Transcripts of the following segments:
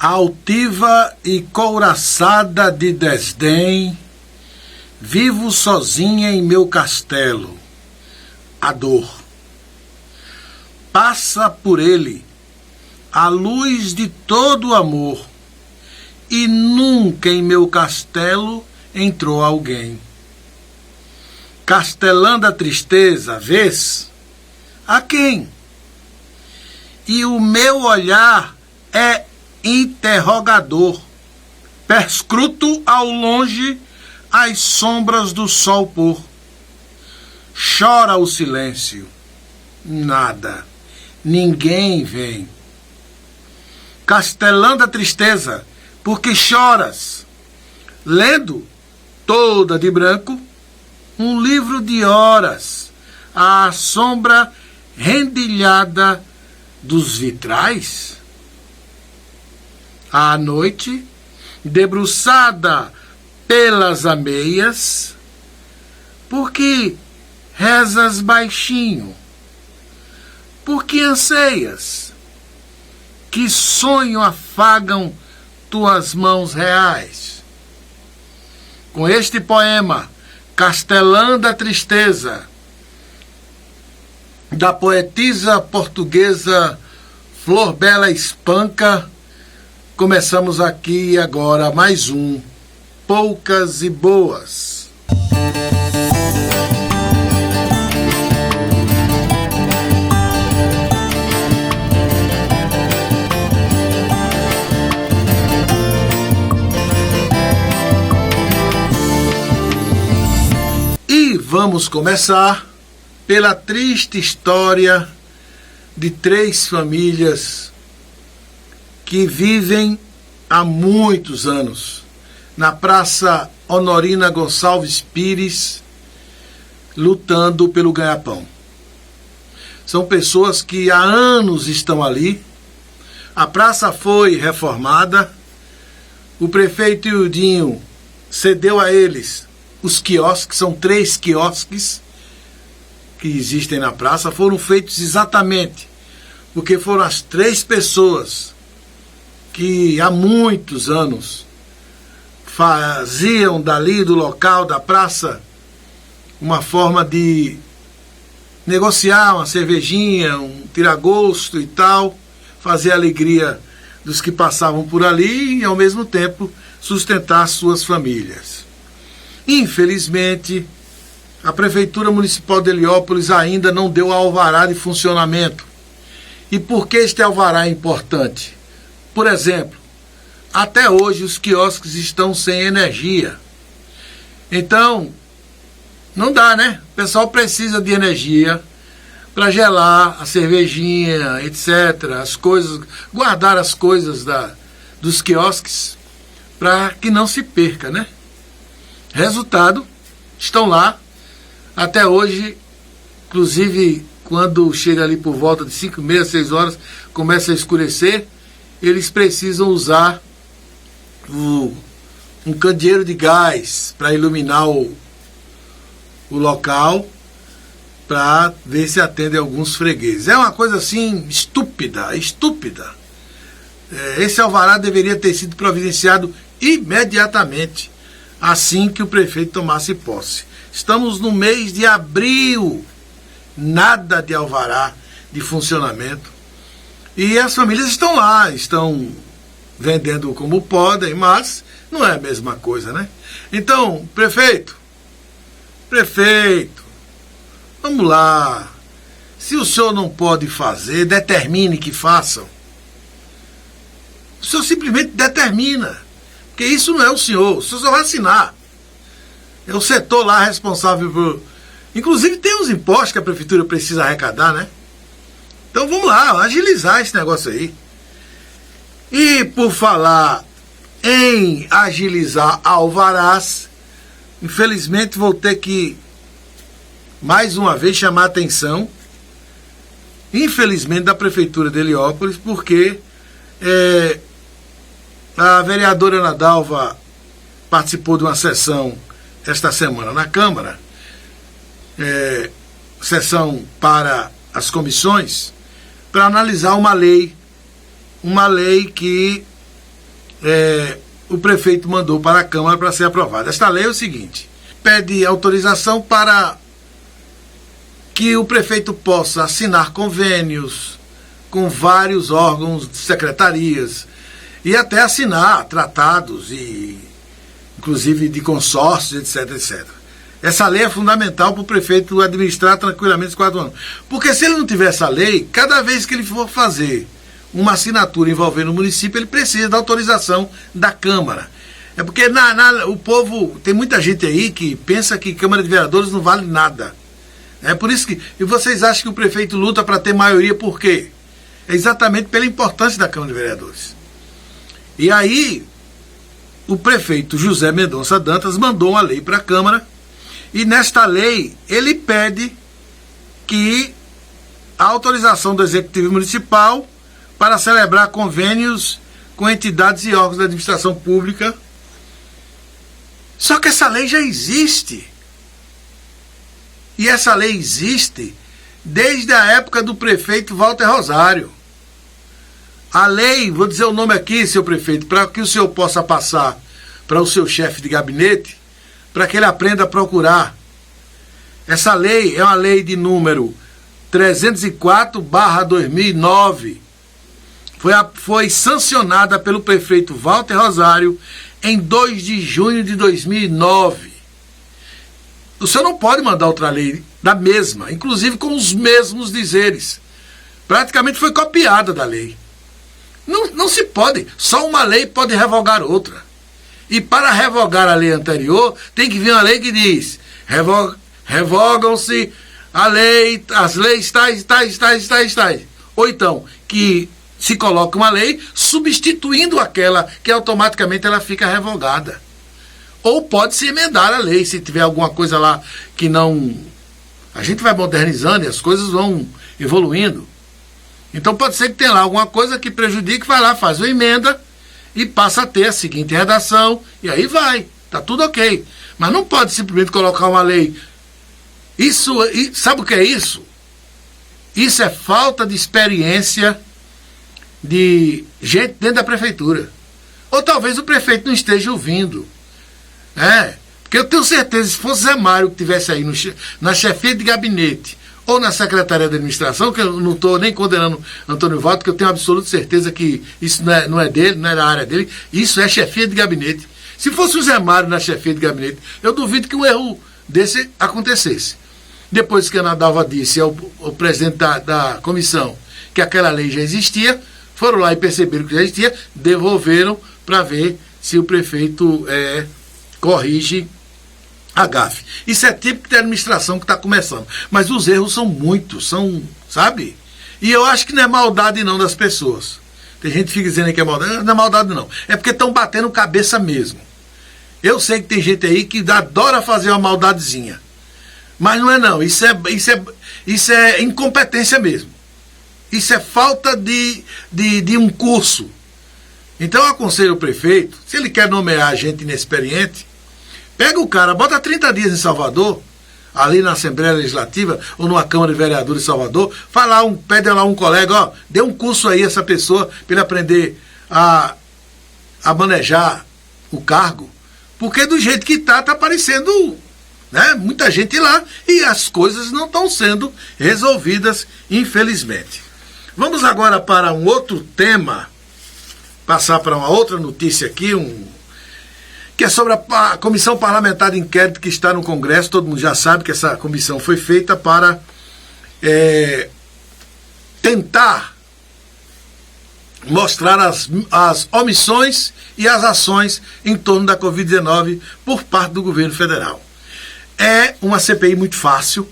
Altiva e couraçada de desdém, vivo sozinha em meu castelo. A dor passa por ele a luz de todo o amor, e nunca em meu castelo entrou alguém. Castelando a tristeza, vês? A quem? E o meu olhar é interrogador, perscruto ao longe as sombras do sol pôr. Chora o silêncio, nada, ninguém vem. Castelando a tristeza, porque choras, lendo, toda de branco, um livro de horas, à sombra rendilhada dos vitrais? À noite, debruçada pelas ameias, porque rezas baixinho, porque anseias, que sonho afagam tuas mãos reais. Com este poema, Castelando a Tristeza, da poetisa portuguesa Flor Bela Espanca, começamos aqui e agora mais um Poucas e Boas. E vamos começar pela triste história de 3 famílias que vivem há muitos anos na Praça Honorina Gonçalves Pires, lutando pelo ganha-pão. São pessoas que há anos estão ali. A praça foi reformada, o prefeito Ildinho cedeu a eles os quiosques, são 3 quiosques que existem na praça, foram feitos exatamente porque foram as 3 pessoas que há muitos anos faziam dali do local da praça uma forma de negociar uma cervejinha, um tiragosto e tal, fazer a alegria dos que passavam por ali e ao mesmo tempo sustentar suas famílias. Infelizmente, a Prefeitura Municipal de Heliópolis ainda não deu alvará de funcionamento. E por que este alvará é importante? Por exemplo, até hoje os quiosques estão sem energia. Então, não dá, né? O pessoal precisa de energia para gelar a cervejinha, etc. As coisas, guardar as coisas dos quiosques para que não se perca, né? Resultado, estão lá até hoje, inclusive quando chega ali por volta de 5h30, 6 horas, começa a escurecer, eles precisam usar um candeeiro de gás para iluminar o local, para ver se atende alguns fregueses. É uma coisa assim estúpida. Esse alvará deveria ter sido providenciado imediatamente, assim que o prefeito tomasse posse. Estamos no mês de abril, nada de alvará de funcionamento. E as famílias estão lá, estão vendendo como podem, mas não é a mesma coisa, né? Então, prefeito, vamos lá. Se o senhor não pode fazer, determine que façam. O senhor simplesmente determina. Porque isso não é o senhor só vai assinar. É o setor lá responsável por... Inclusive tem uns impostos que a prefeitura precisa arrecadar, né? Então vamos lá, agilizar esse negócio aí. E por falar em agilizar alvarás, infelizmente vou ter que mais uma vez chamar a atenção, infelizmente, da Prefeitura de Heliópolis, porque a vereadora Ana Dalva participou de uma sessão esta semana na Câmara, sessão para as comissões, para analisar uma lei que o prefeito mandou para a Câmara para ser aprovada. Esta lei é o seguinte: pede autorização para que o prefeito possa assinar convênios com vários órgãos, secretarias, e até assinar tratados, e inclusive de consórcios, etc, etc. Essa lei é fundamental para o prefeito administrar tranquilamente os 4 anos. Porque se ele não tiver essa lei, cada vez que ele for fazer uma assinatura envolvendo o município, ele precisa da autorização da Câmara. É porque o povo, tem muita gente aí que pensa que Câmara de Vereadores não vale nada. É por isso que... E vocês acham que o prefeito luta para ter maioria por quê? É exatamente pela importância da Câmara de Vereadores. E aí, o prefeito José Mendonça Dantas mandou uma lei para a Câmara, e nesta lei ele pede que a autorização do Executivo Municipal para celebrar convênios com entidades e órgãos da administração pública. Só que essa lei já existe. E essa lei existe desde a época do prefeito Walter Rosário. A lei, vou dizer o nome aqui, seu prefeito, para que o senhor possa passar para o seu chefe de gabinete, para que ele aprenda a procurar. Essa lei é uma lei de número 304/2009. Foi sancionada pelo prefeito Walter Rosário em 2 de junho de 2009. O senhor não pode mandar outra lei da mesma, inclusive com os mesmos dizeres. Praticamente foi copiada da lei. Não se pode, só uma lei pode revogar outra. E para revogar a lei anterior, tem que vir uma lei que diz: revogam-se as leis tais. Ou então, que se coloca uma lei substituindo aquela, que automaticamente ela fica revogada. Ou pode-se emendar a lei, se tiver alguma coisa lá que não... A gente vai modernizando e as coisas vão evoluindo. Então pode ser que tenha lá alguma coisa que prejudique, vai lá, faz uma emenda e passa a ter a seguinte redação, e aí vai, tá tudo ok. Mas não pode simplesmente colocar uma lei. Sabe o que é isso? Isso é falta de experiência de gente dentro da prefeitura. Ou talvez o prefeito não esteja ouvindo. Porque eu tenho certeza, se fosse Zé Mário que estivesse aí na chefia de gabinete ou na secretaria de administração, que eu não estou nem condenando Antônio Valdo, porque eu tenho absoluta certeza que isso não é dele, não é da área dele, isso é chefia de gabinete. Se fosse o Zé Mário na chefia de gabinete, eu duvido que um erro desse acontecesse. Depois que a Ana Dalva disse ao presidente da comissão que aquela lei já existia, foram lá e perceberam que já existia, devolveram para ver se o prefeito corrige a gafe. Isso é típico de administração que está começando. Mas os erros são muitos, sabe? E eu acho que não é maldade não das pessoas. Tem gente que fica dizendo que é maldade. Não é maldade não. É porque estão batendo cabeça mesmo. Eu sei que tem gente aí que adora fazer uma maldadezinha. Mas não é não. Isso é incompetência mesmo. Isso é falta de um curso. Então eu aconselho o prefeito, se ele quer nomear gente inexperiente, pega o cara, bota 30 dias em Salvador, ali na Assembleia Legislativa, ou numa Câmara de Vereadores em Salvador, pede lá um colega, dê um curso aí a essa pessoa, para ele aprender a manejar o cargo, porque do jeito que tá aparecendo, muita gente lá, e as coisas não estão sendo resolvidas, infelizmente. Vamos agora para um outro tema, passar para uma outra notícia aqui, que é sobre a comissão parlamentar de inquérito que está no Congresso. Todo mundo já sabe que essa comissão foi feita para tentar mostrar as omissões e as ações em torno da Covid-19 por parte do governo federal. É uma CPI muito fácil,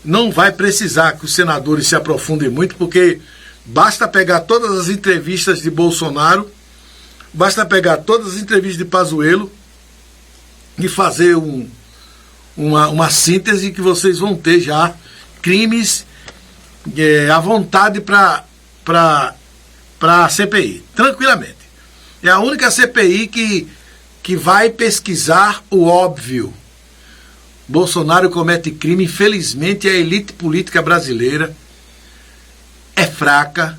não vai precisar que os senadores se aprofundem muito, porque basta pegar todas as entrevistas de Bolsonaro, basta pegar todas as entrevistas de Pazuello e fazer uma síntese que vocês vão ter já crimes à vontade para a CPI, tranquilamente. É a única CPI que vai pesquisar o óbvio. Bolsonaro comete crime, infelizmente a elite política brasileira é fraca,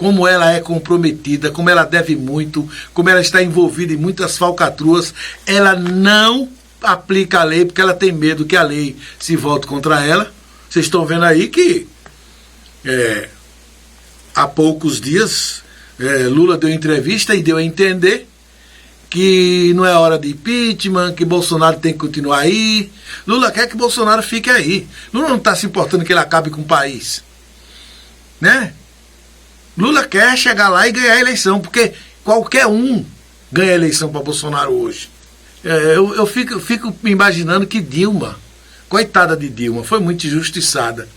como ela é comprometida, como ela deve muito, como ela está envolvida em muitas falcatruas, ela não aplica a lei porque ela tem medo que a lei se volte contra ela. Vocês estão vendo aí que há poucos dias Lula deu entrevista e deu a entender que não é hora de impeachment, que Bolsonaro tem que continuar aí. Lula quer que Bolsonaro fique aí. Lula não está se importando que ele acabe com o país, né? Lula quer chegar lá e ganhar a eleição, porque qualquer um ganha a eleição para Bolsonaro hoje. Eu fico me imaginando que Dilma, coitada de Dilma, foi muito injustiçada.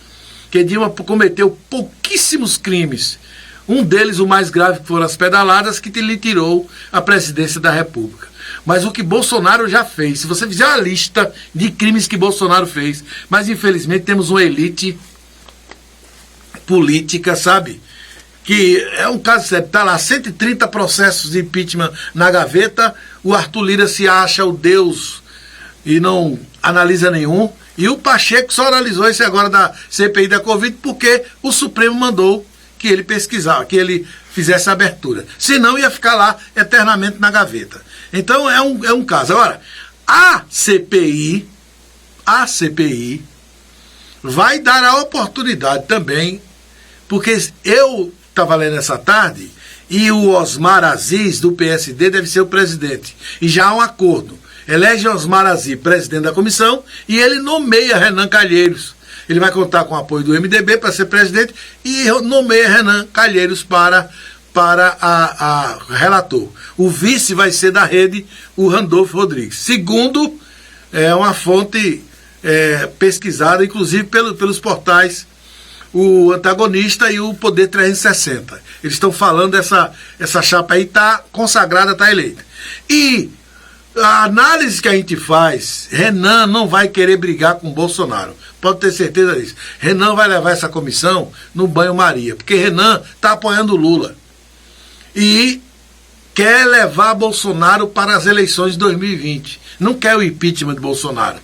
Que Dilma cometeu pouquíssimos crimes. Um deles, o mais grave, que foram as pedaladas, que lhe tirou a presidência da República. Mas o que Bolsonaro já fez, se você fizer uma lista de crimes que Bolsonaro fez, mas infelizmente temos uma elite política, sabe? Que é um caso sério, está lá 130 processos de impeachment na gaveta, o Arthur Lira se acha o Deus e não analisa nenhum, e o Pacheco só analisou esse agora da CPI da Covid porque o Supremo mandou que ele pesquisasse, que ele fizesse a abertura. Senão ia ficar lá eternamente na gaveta. Então é um caso. Agora, a CPI vai dar a oportunidade também, porque eu estava lendo essa tarde, e o Osmar Aziz, do PSD, deve ser o presidente. E já há um acordo. Elege Osmar Aziz presidente da comissão e ele nomeia Renan Calheiros. Ele vai contar com o apoio do MDB para ser presidente e nomeia Renan Calheiros para a relator. O vice vai ser da rede, o Randolfo Rodrigues. Segundo, uma fonte pesquisada, inclusive pelos portais, o Antagonista e o Poder 360. Eles estão falando, essa chapa aí está consagrada, está eleita. E a análise que a gente faz, Renan não vai querer brigar com Bolsonaro. Pode ter certeza disso. Renan vai levar essa comissão no banho-maria, porque Renan está apoiando Lula. E quer levar Bolsonaro para as eleições de 2020. Não quer o impeachment de Bolsonaro.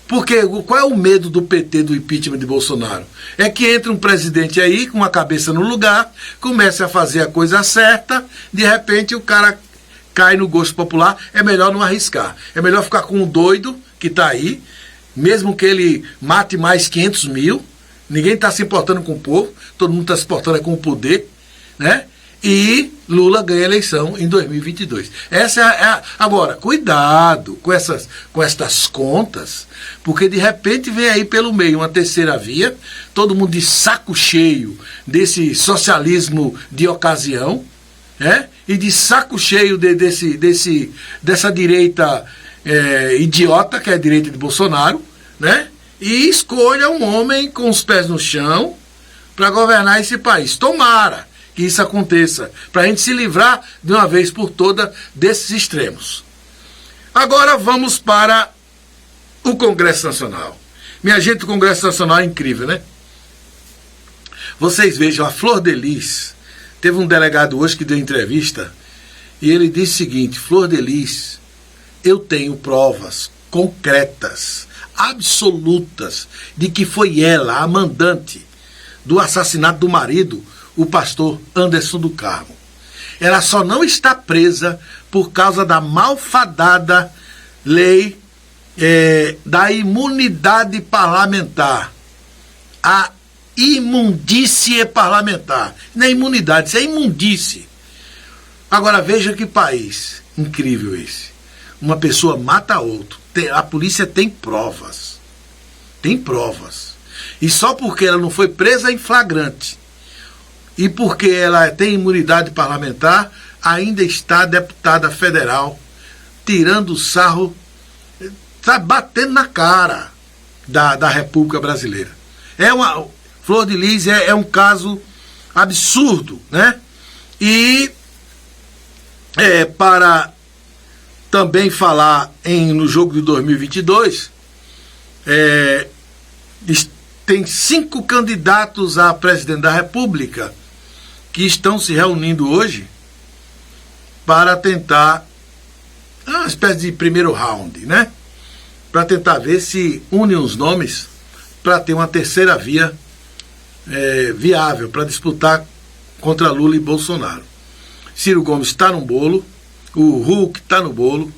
Porque qual é o medo do PT do impeachment de Bolsonaro? É que entre um presidente aí, com a cabeça no lugar, comece a fazer a coisa certa, de repente o cara cai no gosto popular, é melhor não arriscar. É melhor ficar com um doido que está aí, mesmo que ele mate mais 500 mil, ninguém está se importando com o povo, todo mundo está se importando com o poder, né? E Lula ganha a eleição em 2022. Essa agora, cuidado com estas contas, porque de repente vem aí pelo meio uma terceira via, todo mundo de saco cheio desse socialismo de ocasião, né? E de saco cheio dessa direita idiota, que é a direita de Bolsonaro, né? E escolha um homem com os pés no chão para governar esse país. Tomara que isso aconteça, para a gente se livrar de uma vez por todas desses extremos. Agora vamos para o Congresso Nacional. Minha gente, o Congresso Nacional é incrível, né? Vocês vejam, a Flor de Lis, teve um delegado hoje que deu entrevista, e ele disse o seguinte: Flor de Lis, eu tenho provas concretas, absolutas, de que foi ela, a mandante do assassinato do marido, o pastor Anderson do Carmo. Ela só não está presa por causa da malfadada lei da imunidade parlamentar. A imundície parlamentar. Não é imunidade, isso é imundície. Agora veja que país incrível esse. Uma pessoa mata outro. A polícia tem provas. Tem provas. E só porque ela não foi presa em flagrante e porque ela tem imunidade parlamentar, ainda está deputada federal, tirando sarro, está batendo na cara da República Brasileira. Flor de Lis é um caso absurdo, né? E para também falar no jogo de 2022, tem 5 candidatos a presidente da República que estão se reunindo hoje para tentar uma espécie de primeiro round, né? Para tentar ver se unem os nomes para ter uma terceira via viável, para disputar contra Lula e Bolsonaro. Ciro Gomes está no bolo, o Huck está no bolo,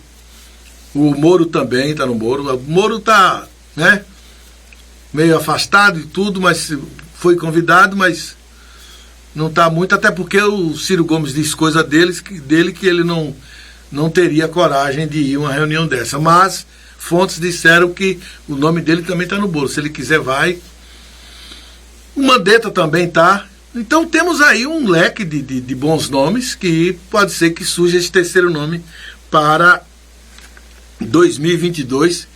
o Moro também está no bolo. O Moro está, né, meio afastado e tudo, mas foi convidado, mas não está muito, até porque o Ciro Gomes diz coisa dele que ele não teria coragem de ir a uma reunião dessa. Mas fontes disseram que o nome dele também está no bolo. Se ele quiser, vai. O Mandetta também está. Então temos aí um leque de bons nomes que pode ser que surja esse terceiro nome para 2022,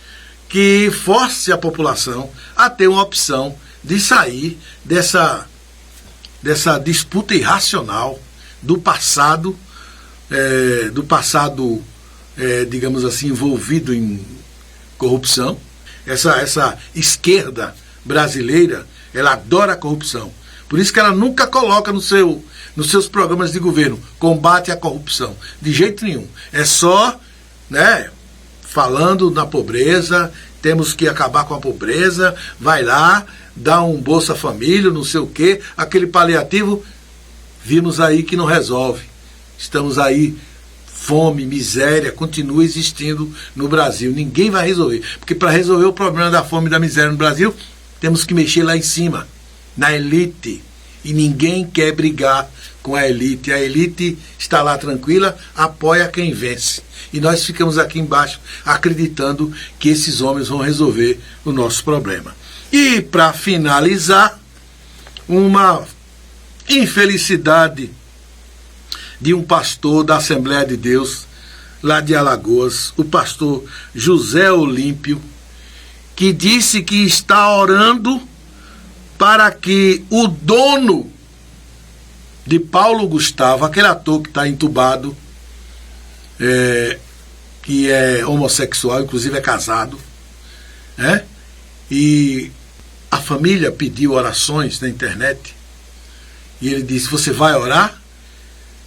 que force a população a ter uma opção de sair dessa disputa irracional do passado, digamos assim, envolvido em corrupção. Essa esquerda brasileira, ela adora a corrupção. Por isso que ela nunca coloca nos seus programas de governo combate à corrupção. De jeito nenhum. É só, né, falando na pobreza, temos que acabar com a pobreza, vai lá, dá um Bolsa Família, não sei o quê, aquele paliativo, vimos aí que não resolve. Estamos aí, fome, miséria, continua existindo no Brasil. Ninguém vai resolver. Porque para resolver o problema da fome e da miséria no Brasil, temos que mexer lá em cima, na elite. E ninguém quer brigar com a elite. A elite está lá tranquila, apoia quem vence. E nós ficamos aqui embaixo acreditando que esses homens vão resolver o nosso problema. E para finalizar, uma infelicidade de um pastor da Assembleia de Deus, lá de Alagoas, o pastor José Olímpio, que disse que está orando para que o dono de Paulo Gustavo, aquele ator que está entubado, que é homossexual, inclusive é casado, né? E a família pediu orações na internet, e ele disse: você vai orar?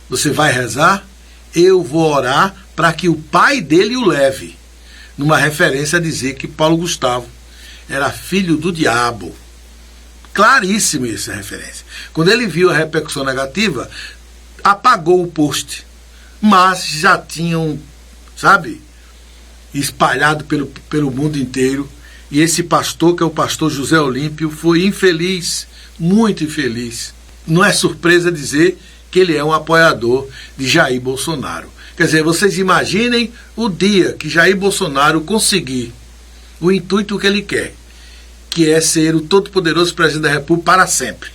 Você vai rezar? Eu vou orar para que o pai dele o leve. Numa referência a dizer que Paulo Gustavo era filho do diabo. Claríssimo essa referência. Quando ele viu a repercussão negativa, apagou o post. Mas já tinham, sabe, espalhado pelo mundo inteiro. E esse pastor, que é o pastor José Olímpio, foi infeliz, muito infeliz. Não é surpresa dizer que ele é um apoiador de Jair Bolsonaro. Quer dizer, vocês imaginem o dia que Jair Bolsonaro conseguir o intuito que ele quer, que é ser o todo-poderoso presidente da República para sempre.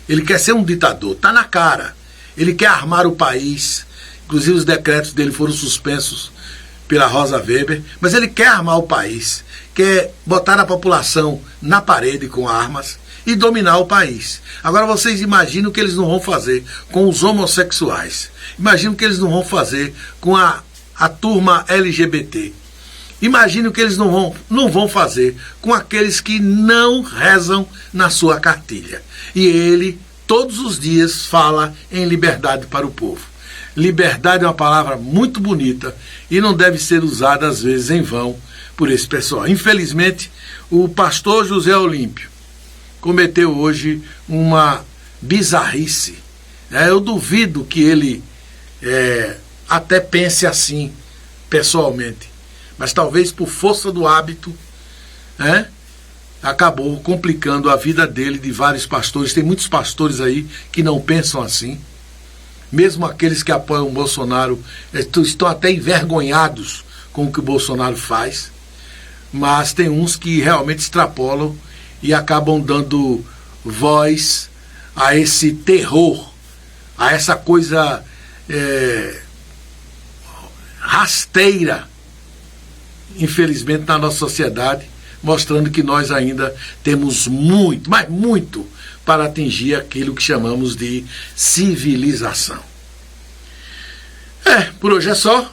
Ele quer ser um ditador, está na cara. Ele quer armar o país. Inclusive os decretos dele foram suspensos pela Rosa Weber, mas ele quer armar o país, quer botar a população na parede com armas e dominar o país. Agora vocês imaginam o que eles não vão fazer com os homossexuais. Imaginam o que eles não vão fazer com a turma LGBT. Imaginem o que eles não vão fazer com aqueles que não rezam na sua cartilha. E ele, todos os dias, fala em liberdade para o povo. Liberdade é uma palavra muito bonita e não deve ser usada, às vezes, em vão por esse pessoal. Infelizmente, o pastor José Olímpio cometeu hoje uma bizarrice. Eu duvido que ele até pense assim, pessoalmente. Mas talvez por força do hábito, acabou complicando a vida dele, de vários pastores. Tem muitos pastores aí que não pensam assim. Mesmo aqueles que apoiam o Bolsonaro estão até envergonhados com o que o Bolsonaro faz. Mas tem uns que realmente extrapolam e acabam dando voz a esse terror, a essa coisa rasteira, infelizmente, na nossa sociedade, mostrando que nós ainda temos muito, mas muito, para atingir aquilo que chamamos de civilização. Por hoje é só.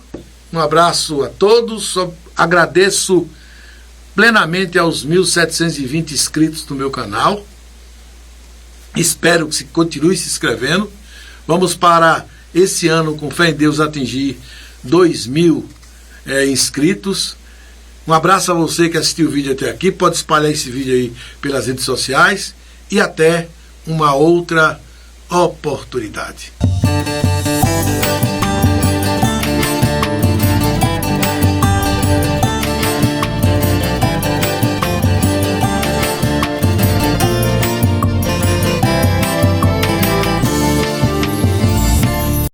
Um abraço a todos. Agradeço plenamente aos 1.720 inscritos no meu canal. Espero que continue se inscrevendo. Vamos para esse ano, com fé em Deus, atingir 2.000 inscritos. Um abraço a você que assistiu o vídeo até aqui. Pode espalhar esse vídeo aí pelas redes sociais. E até uma outra oportunidade.